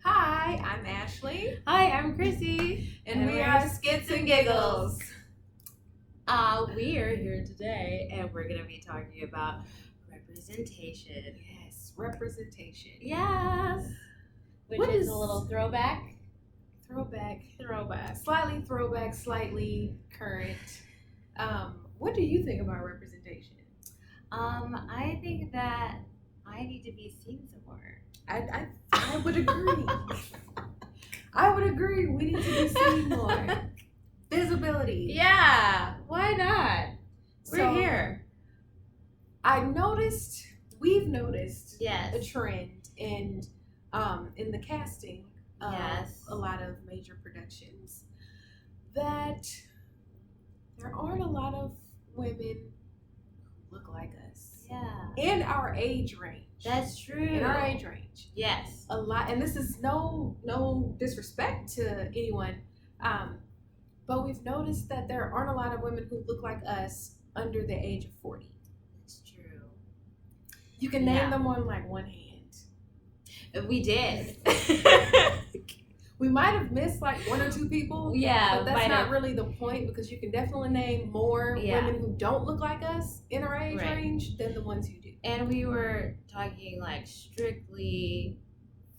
Hi, I'm Ashley, Hi, I'm Chrissy. and we are Skits and Giggles. We are here today, and we're gonna be talking about representation. Yes, representation. Yes, which What is is- a little throwback. Throwback. Slightly throwback, slightly current. What do you think about representation? I think that I need to be seen some more. I would agree. I would agree. We need to be seen more. Visibility. Yeah, why not? We're So, here. We've noticed Yes. a trend in the casting of Yes. a lot of major productions that there aren't a lot of women who look like us Yeah, in our age range. that's true. In our age range. Yes. A lot, and this is no disrespect to anyone, but we've noticed that there aren't a lot of women who look like us under the age of 40. That's true. You can name Yeah. them on like one hand. We did. We might have missed like one or two people, Yeah, but that's might not have. really the point because you can definitely name more Yeah. women who don't look like us in our age Right. range than the ones who do. And we were talking like strictly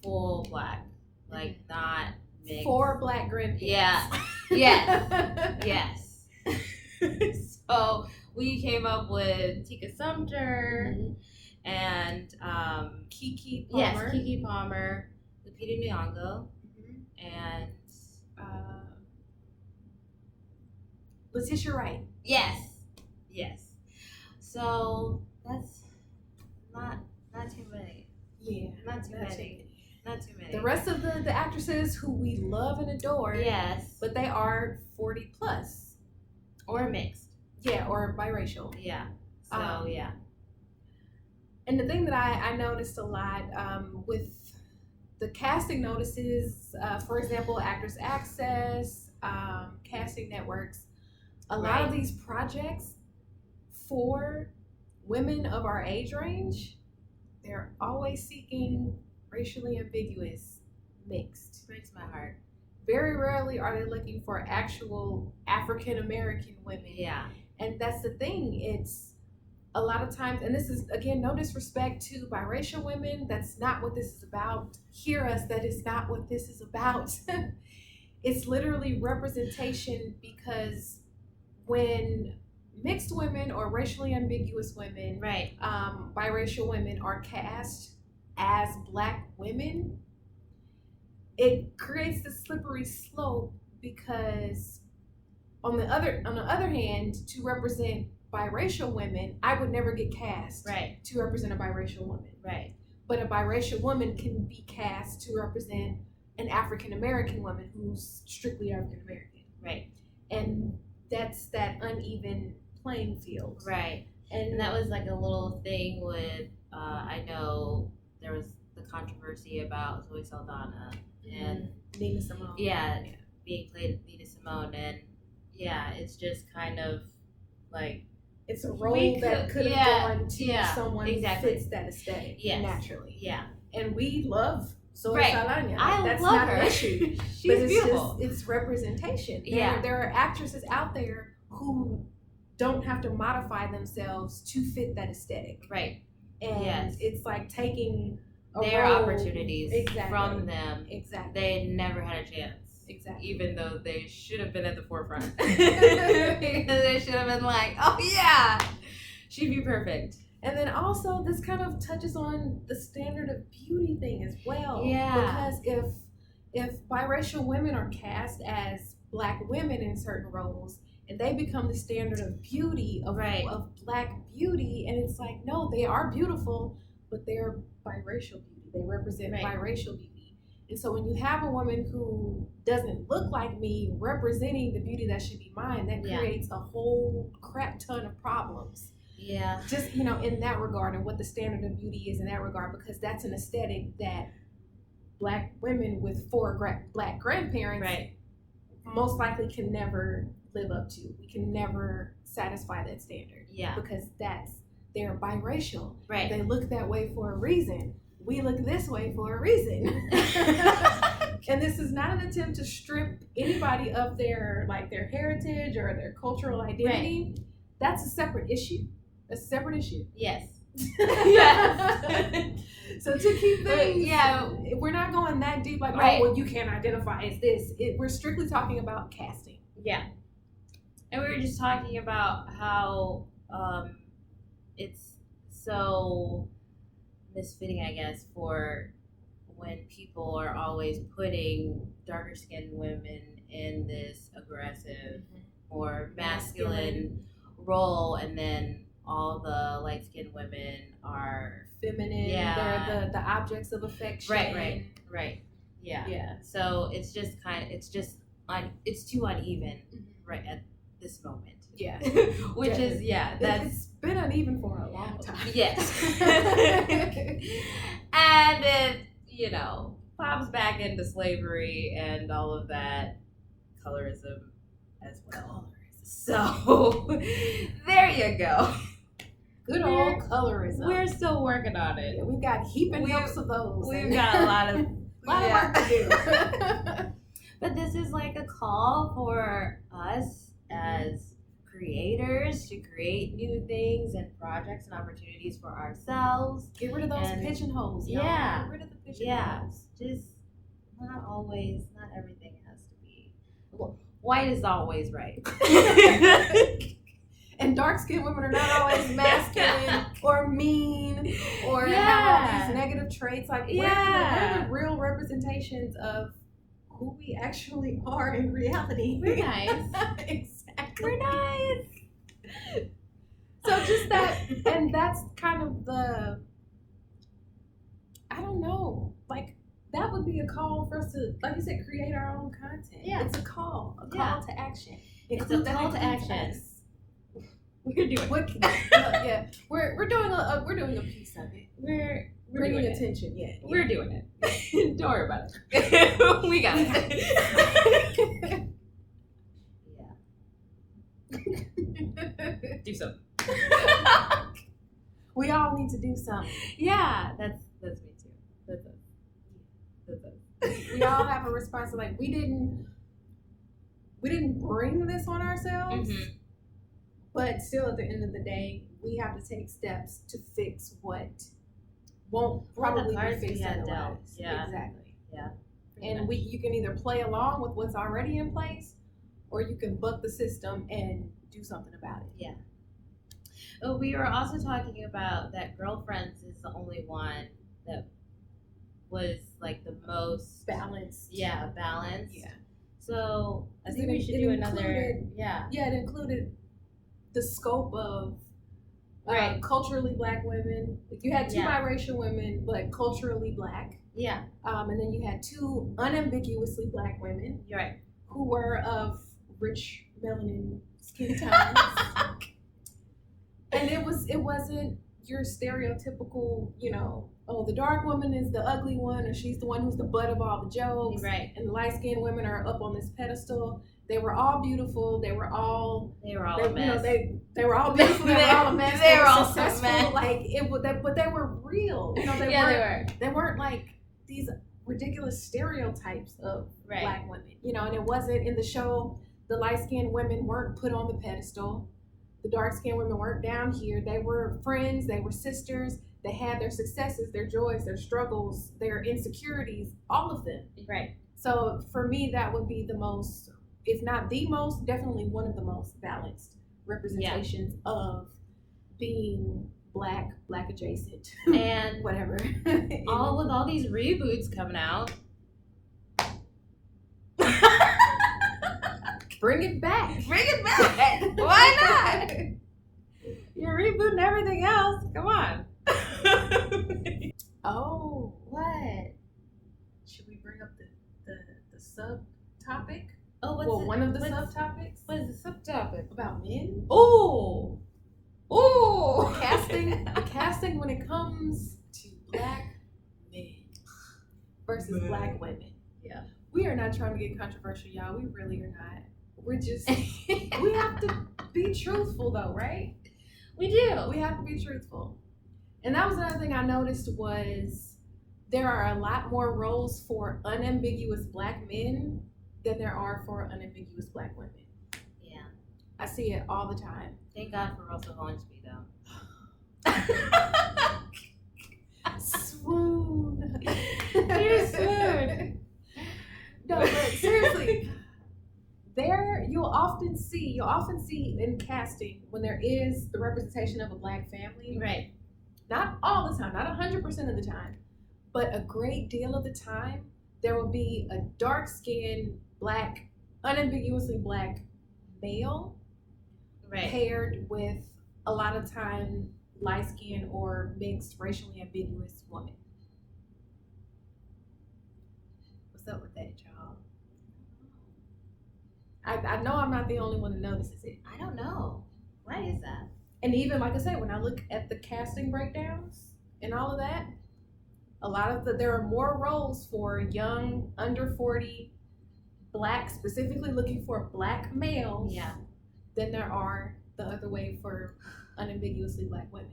full black, like not mixed. 4 black grandparents. Yeah. Yes. Yes. So we came up with Tika Sumter and Kiki Palmer. yes, Kiki Palmer, Lupita Nyong'o, Mhm. and Letitia Wright. yes. So that's not too many. Yeah. Not too Not many. Not too many. The rest of the actresses who we love and adore, Yes. but they are 40 plus. Or mixed. Yeah, or biracial. Yeah. So yeah. And the thing that I noticed a lot with the casting notices, for example, Actors Access, casting networks, a lot of Right. these projects for women of our age range, they're always seeking racially ambiguous mixed. Breaks my heart. Very rarely are they looking for actual African American women. Yeah. And that's the thing. It's a lot of times, and this is, again, no disrespect to biracial women. That's not what this is about. Hear us, that is not what this is about. It's literally representation because when mixed women or racially ambiguous women, Right. biracial women are cast as black women, it creates this slippery slope because on the other hand, to represent biracial women, I would never get cast Right. to represent a biracial woman. Right. But a biracial woman can be cast to represent an African American woman who's strictly African American. Right. And that's that uneven playing field. Right. And And that was like a little thing with I know there was the controversy about Zoe Saldana and Nina Simone. yeah, being played Nina Simone, and yeah, it's just kind of like It's a role We that could- could have yeah, gone to yeah, someone exactly. who fits that aesthetic Yes. naturally. yeah, And we love Zoe Right. Saldana. I That's love not her. an issue. She's But it's beautiful. it's representation. Yeah. There are actresses out there who don't have to modify themselves to fit that aesthetic. Right. And Yes. it's like taking Their role- opportunities Exactly. from them. Exactly. They never had a chance. Exactly. Even though they should have been at the forefront. Because they should have been like, oh yeah, she'd be perfect. And then also this kind of touches on the standard of beauty thing as well. Yeah. Because if biracial women are cast as black women in certain roles and they become the standard of beauty of black beauty, and it's like, no, they are beautiful, but they're biracial beauty. They represent Right. biracial beauty. And so when you have a woman who doesn't look like me representing the beauty that should be mine, that Yeah. creates a whole crap ton of problems. Yeah. Just, in that regard, and what the standard of beauty is in that regard, because that's an aesthetic that black women with 4 black grandparents Right. most likely can never live up to. We can never satisfy that standard Yeah. because they're biracial. Right. They look that way for a reason. We look this way for a reason. And this is not an attempt to strip anybody of their heritage or their cultural identity. Right. That's a separate issue. That's a separate issue. Yes. Yes. So to keep things, we're not going that deep. Like, right. Oh, well, you can't identify as this. We're strictly talking about casting. Yeah. And we were just talking about how it's so misfitting, I guess, for when people are always putting darker skinned women in this aggressive or masculine role, and then all the light skinned women are feminine. Yeah. They're the objects of affection. Right. Yeah. So it's just it's too uneven right at this moment. Yeah. Which is it's been uneven for a long time. Yes. And it, pops back into slavery and all of that colorism as well. So there you go. Good old colorism. We're still working on it. Yeah, we've got heaping heaps of those. We've got a lot of work to do. But this is like a call for us as creators to create new things and projects and opportunities for ourselves. Get rid of those pigeonholes. Yeah. Get rid of the pigeonholes. Yeah. Just not everything has to be. Well, white is always right. And dark-skinned women are not always masculine or mean or have all these negative traits. Like, we're the real representations of who we actually are in reality. We're nice. Exactly. We're nice. So just that, and that's kind of I don't know, like, that would be a call for us to, like you said, create our own content. Yeah. It's a call to action. It's a call to action. We're doing we're doing a piece of it. We're bringing attention. Yeah. We're doing it. Don't worry about it. We got it. Yeah. Do something. We all need to do something. Yeah, that's me too. That's us. We all have a responsibility. Like, we didn't bring this on ourselves. But still, at the end of the day, we have to take steps to fix what won't probably be fixed otherwise. Yeah. Exactly. Yeah. And you can either play along with what's already in place, or you can buck the system and do something about it. Yeah. Oh, we were also talking about that Girlfriends is the only one that was like the most balanced. Yeah, balanced. Yeah. So I think we should do another. Yeah, it included the scope of culturally black women. You had two biracial women, but culturally black. Yeah. And then you had two unambiguously black women. You're right. Who were of rich melanin skin tones. And it wasn't your stereotypical, the dark woman is the ugly one, or she's the one who's the butt of all the jokes. Right. And the light-skinned women are up on this pedestal. They were all beautiful. They were all a mess. They were all beautiful. They were all a mess. They were all successful. A mess. Like but they were real. They were. They weren't like these ridiculous stereotypes of black women. And it wasn't in the show. The light-skinned women weren't put on the pedestal. The dark-skinned women weren't down here. They were friends. They were sisters. They had their successes, their joys, their struggles, their insecurities, all of them. Right. So for me, that would be the most, if not the most, definitely one of the most balanced representations of being black adjacent, and whatever. With all these reboots coming out. Bring it back. Why not? You're rebooting everything else. Come on. Oh, what? Should we bring up the subtopic? Oh, one of the subtopics? What is the subtopic? About men? Oh. Casting when it comes to black men versus black women. Yeah. We are not trying to get controversial, y'all. We really are not. We're just, we have to be truthful though, right? We do. We have to be truthful. And that was another thing I noticed was there are a lot more roles for unambiguous black men than there are for unambiguous black women. Yeah. I see it all the time. Thank God for Russell Hornsby, though. Swoon. You swoon. No, but seriously, you'll often see in casting when there is the representation of a black family. Right. Not all the time, not 100% of the time, but a great deal of the time, there will be a dark-skinned, black, unambiguously black male Right. paired with a lot of time light-skinned or mixed, racially ambiguous woman. What's up with that, y'all? I know I'm not the only one that notices it. I don't know. Why is that? And even, like I said, when I look at the casting breakdowns and all of that, there are more roles for young, under 40, black, specifically looking for black males Yeah. than there are the other way for unambiguously black women.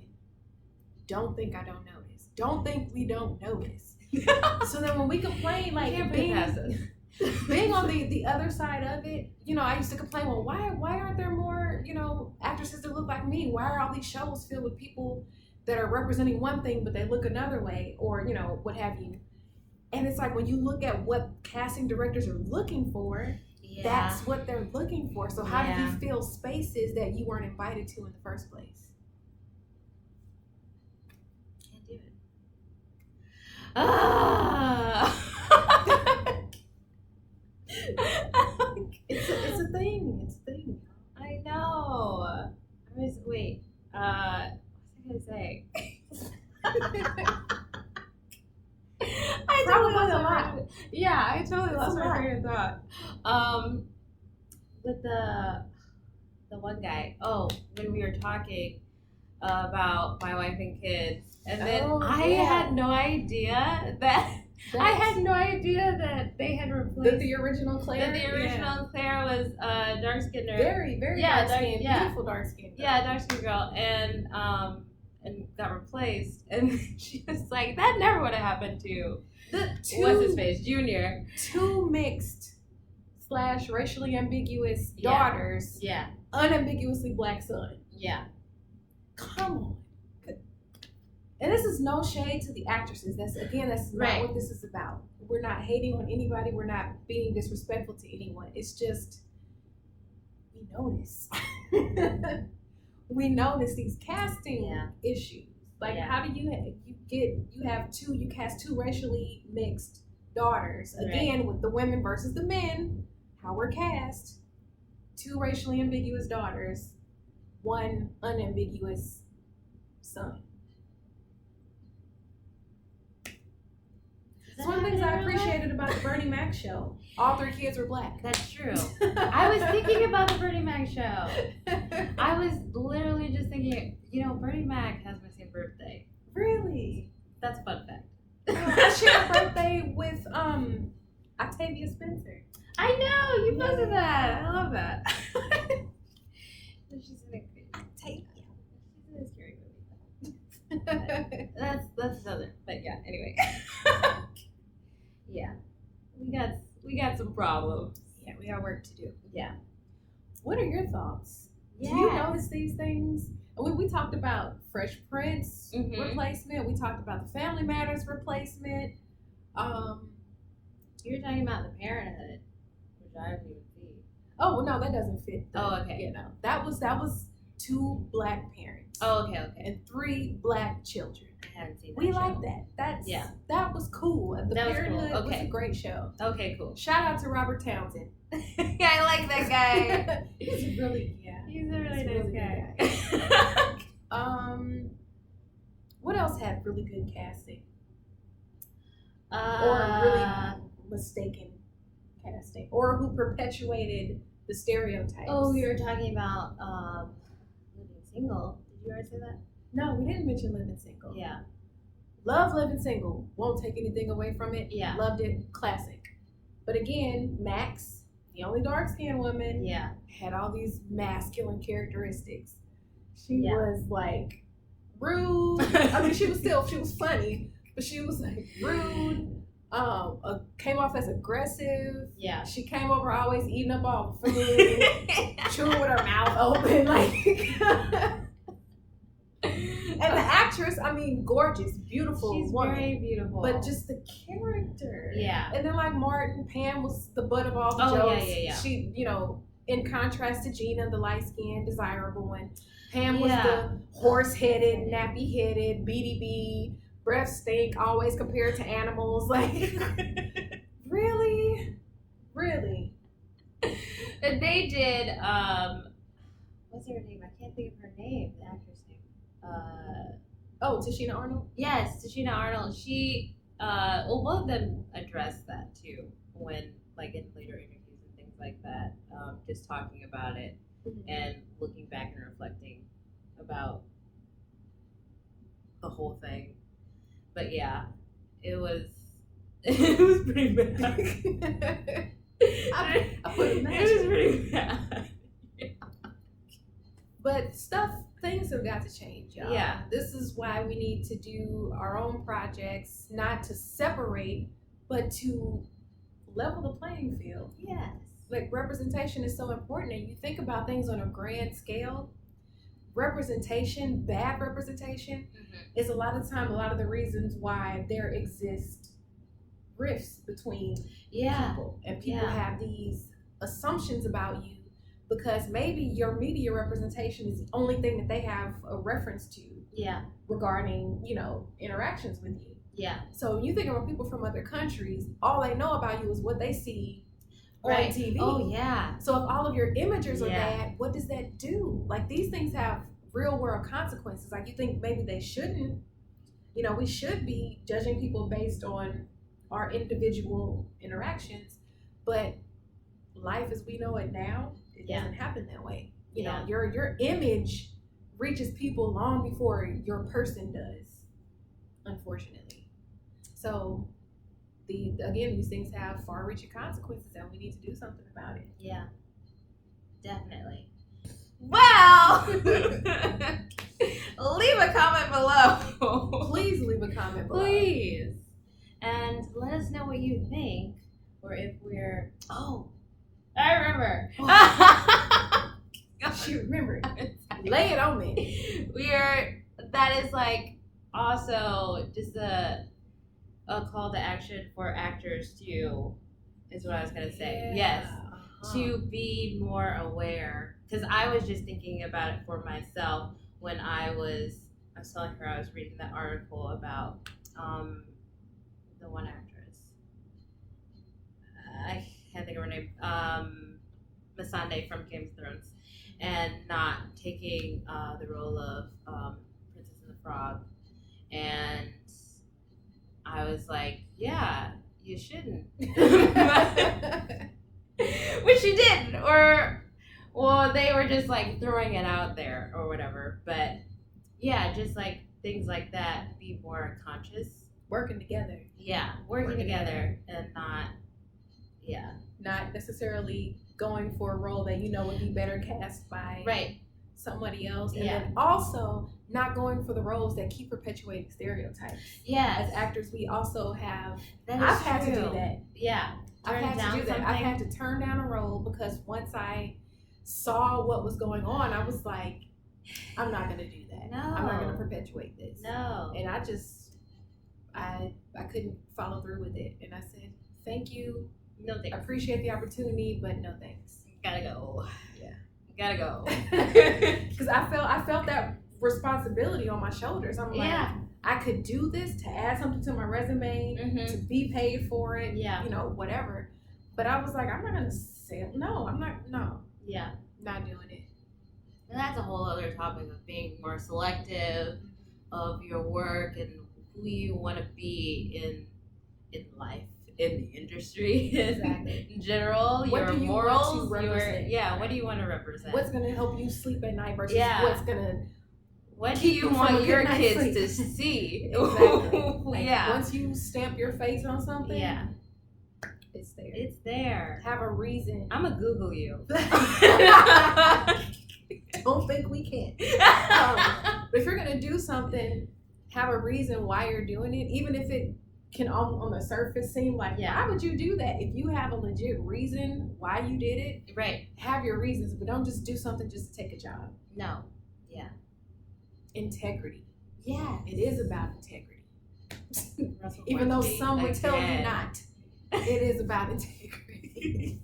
Don't think I don't notice. Don't think we don't notice. So then when we complain, like being on the other side of it, I used to complain, well, why aren't there more, actresses that look like me? Why are all these shows filled with people that are representing one thing but they look another way, or what have you? And it's like when you look at what casting directors are looking for, that's what they're looking for. So how do you fill spaces that you weren't invited to in the first place? Can't do it. Ah. It's a thing. It's a thing. I know. Wait. What was I gonna say? I totally lost my train of thought. With the one guy. Oh, when we were talking about my wife and kids, and then I had no idea that. I had no idea that they had replaced the original Claire. That the original Claire was dark skinned. Very, very dark skinned, beautiful dark skinned. Yeah, dark skinned girl, and got replaced. And she was like, that never would have happened to what's his face, Junior. Two mixed / racially ambiguous daughters. Yeah. Unambiguously black son. Yeah. Come on. And this is no shade to the actresses. That's not what this is about. We're not hating on anybody. We're not being disrespectful to anyone. It's just, we notice. We notice these casting issues. Like, how do you cast two racially mixed daughters. Again, with the women versus the men, how we're cast. Two racially ambiguous daughters, one unambiguous son. It's one of the things I appreciated about the Bernie Mac show. All three kids were black. That's true. I was thinking about the Bernie Mac show. I was literally just thinking, Bernie Mac has my same birthday. Really? That's a fun fact. I share a birthday with Octavia Spencer. I know, you posted that. I love that. She's in a Octavia. She's in a scary movie. That's another. But yeah, anyway. Yeah. We got some problems. Yeah, we got work to do. Yeah. What are your thoughts? Yeah. Do you notice these things? We talked about Fresh Prince replacement. We talked about the Family Matters replacement. You were talking about the Parenthood, which I didn't even see. Oh well, no, that doesn't fit. Okay. That was 2 black parents. Oh, okay. And 3 black children. I hadn't seen that. We like that. That was cool. The Parenthood was a great show. Okay, cool. Shout out to Robert Townsend. Yeah, I like that guy. He's a really nice guy. What else had really good casting? Or really mistaken casting? Or who perpetuated the stereotypes? Oh, we were talking about Living Single. Did you already say that? No, we didn't mention Living Single. Yeah. Love Living Single. Won't take anything away from it. Yeah. Loved it. Classic. But again, Max, the only dark-skinned woman, had all these masculine characteristics. She was like rude. I mean, she was funny, but she was like rude. Came off as aggressive. Yeah. She came over always eating up all the food, chewing with her mouth open, like. And the actress, I mean, gorgeous, beautiful She's woman. very beautiful. But just the character. Yeah. And then like Martin, Pam was the butt of all the jokes. Yeah. She, in contrast to Gina, the light-skinned, desirable one. Pam was the horse-headed, nappy-headed, BDB, breath stink, always compared to animals. Like, really? Really? And they did, what's her name? I can't think of her name, the actress name. Tashina Arnold? Yes, Tashina Arnold. She, both of them addressed that too when, like, in later interviews and things like that, just talking about it and looking back and reflecting about the whole thing. But yeah, it was pretty bad. I would imagine. It was pretty bad. But things have got to change, y'all. Yeah. This is why we need to do our own projects, not to separate, but to level the playing field. Yes. Like, representation is so important, and you think about things on a grand scale. Representation, bad representation, is a lot of the reasons why there exist rifts between people, and people have these assumptions about you because maybe your media representation is the only thing that they have a reference to regarding, interactions with you. Yeah. So when you think about people from other countries, all they know about you is what they see on TV. Oh, yeah. So if all of your imagers are bad, what does that do? Like, these things have real world consequences. Like, you think maybe they shouldn't. We should be judging people based on our individual interactions, but life as we know it now, it doesn't happen that way. Your image reaches people long before your person does, unfortunately. So these things have far-reaching consequences, and we need to do something about it. Yeah, definitely. Well, leave a comment below. Please leave a comment below. Please. And let us know what you think, or if we're... Oh, I remember. She remembered. Lay it on me. That is like also just a call to action for actors too, is what I was going to say. Yes. To be more aware. Because I was just thinking about it for myself when I was telling her I was reading that article about the one actress. I can't think of her name. Missandei from Game of Thrones, and not taking the role of Princess and the Frog. And I was like, yeah, you shouldn't. Which she didn't, well, they were just like throwing it out there or whatever. But yeah, just like things like that, be more conscious. Working together. Yeah, working together and not necessarily going for a role that would be better cast by somebody else. And then also not going for the roles that keep perpetuating stereotypes. Yeah. As actors, we also have... I've had to do that. Yeah. I've had to do that. I've had to turn down a role because once I saw what was going on, I was like, I'm not going to do that. No. I'm not going to perpetuate this. No. And I just, I couldn't follow through with it. And I said, thank you. No thanks. I appreciate the opportunity, but no thanks. Gotta go. Yeah. Gotta go. Because I felt that responsibility on my shoulders. I'm like, I could do this to add something to my resume, to be paid for it, whatever. But I was like, I'm not going to say, no. Yeah. Not doing it. And that's a whole other topic of being more selective of your work and who you want to be in life, in the industry, exactly. In general, what your do you morals, want to represent? what do you want to represent? What's going to help you sleep at night versus what's going to... What do you want your kids to see? Exactly. Once you stamp your face on something, it's there. It's there. Have a reason. I'm gonna Google you. Don't think we can't. But if you're gonna do something, have a reason why you're doing it, even if it can on the surface seem like, Yeah. why would you do that? If you have a legit reason why you did it, Right. have your reasons, but don't just do something just to take a job. No. Integrity. Yeah. It is about integrity. Russell Even though Hornsby some would tell you again. not. It is about integrity.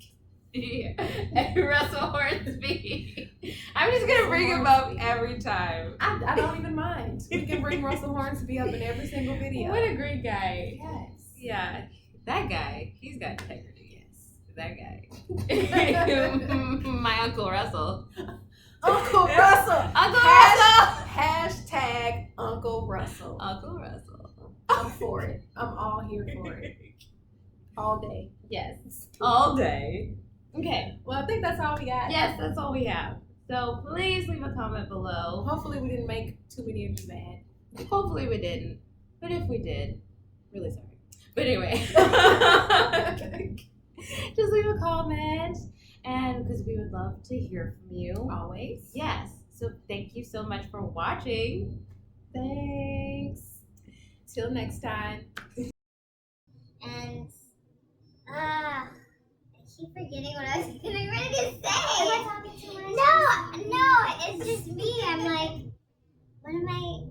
Yeah. Russell Hornsby. I'm just gonna bring him up every time. I don't even mind. We can bring Russell Hornsby up in every single video. What a great guy. Yes. Yeah, that guy. He's got integrity. Yes. That guy. My Uncle Russell. Uncle Russell. Uncle Russell. Hashtag Uncle Russell. Uncle Russell. I'm for it. I'm all here for it. All day. Yes. All day. Okay. Well, I think that's all we got. Yes, that's all we have. So please leave a comment below. Hopefully we didn't make too many of you mad. Hopefully we didn't. But if we did, really sorry. But anyway. Just leave a comment. And because we would love to hear from you. Always. Yes. So thank you so much for watching. Thanks. Till next time. And I keep forgetting what I was getting ready to say. No, it's just me. I'm like, what am I?